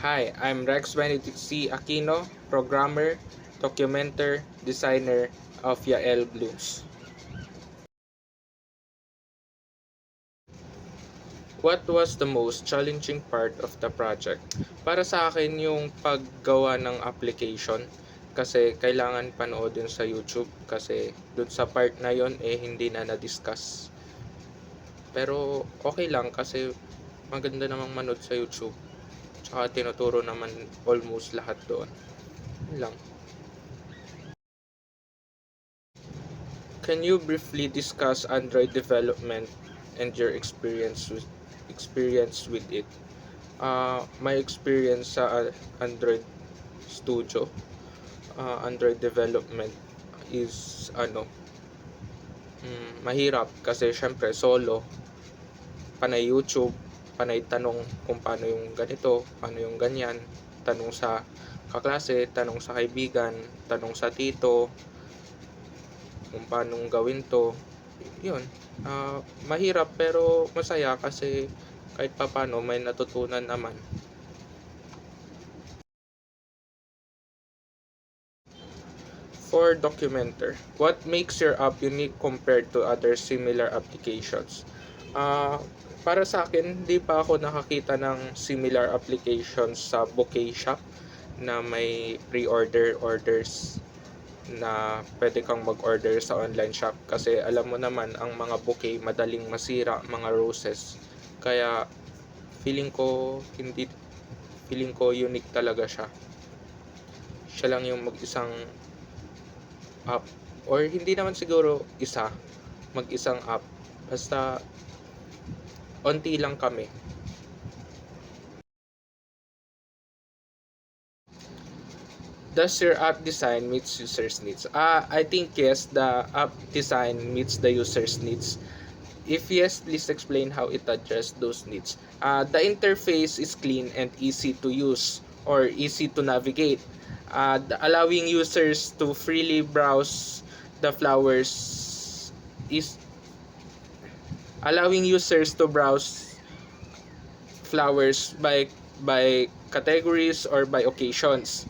Hi, I'm Rex Benedict C. Aquino, programmer, documenter, designer of Yael Blues. What was the most challenging part of the project? Para sa akin yung paggawa ng application kasi kailangan panoodin sa YouTube kasi dun sa part na yon hindi na na-discuss. Pero okay lang kasi maganda namang manood sa YouTube. Tsaka tinuturo naman almost lahat doon. Yun lang. Can you briefly discuss Android development and your experience with it? My experience sa Android Studio, Android development is mahirap kasi syempre solo, panay YouTube, panay tanong kung paano yung ganito, paano yung ganyan, tanong sa kaklase, tanong sa kaibigan, tanong sa tito, kung paano gawin to. Yun, mahirap pero masaya kasi kahit papano may natutunan naman. For Documenter, what makes your app unique compared to other similar applications? Uh, para sa akin, hindi pa ako nakakita ng similar applications sa Bouquet Shop na may pre-order orders na pwede kang mag-order sa online shop kasi alam mo naman ang mga bouquet madaling masira, mga roses. Kaya feeling ko unique talaga siya. Siya lang yung mag-isang app or hindi naman siguro mag-isang app. Basta onti lang kami. Does your app design meets users' needs? I think yes, the app design meets the users' needs. If yes, please explain how it addresses those needs. The interface is clean and easy to use or easy to navigate, allowing users to freely browse the flowers is allowing users to browse flowers by categories or by occasions.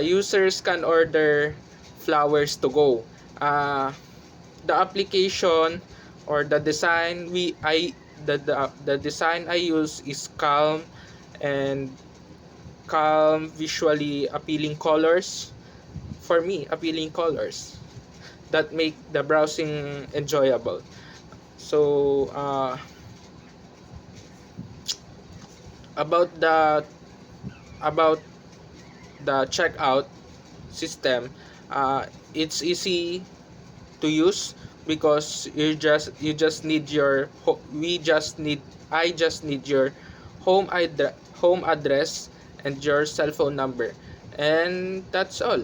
Users can order flowers to go. The application or the design the design I use is and visually appealing colors. For me, appealing colors that make the browsing enjoyable. So about the about the checkout system, it's easy to use because you just need your we just need I just need your home address and your cell phone number, and that's all.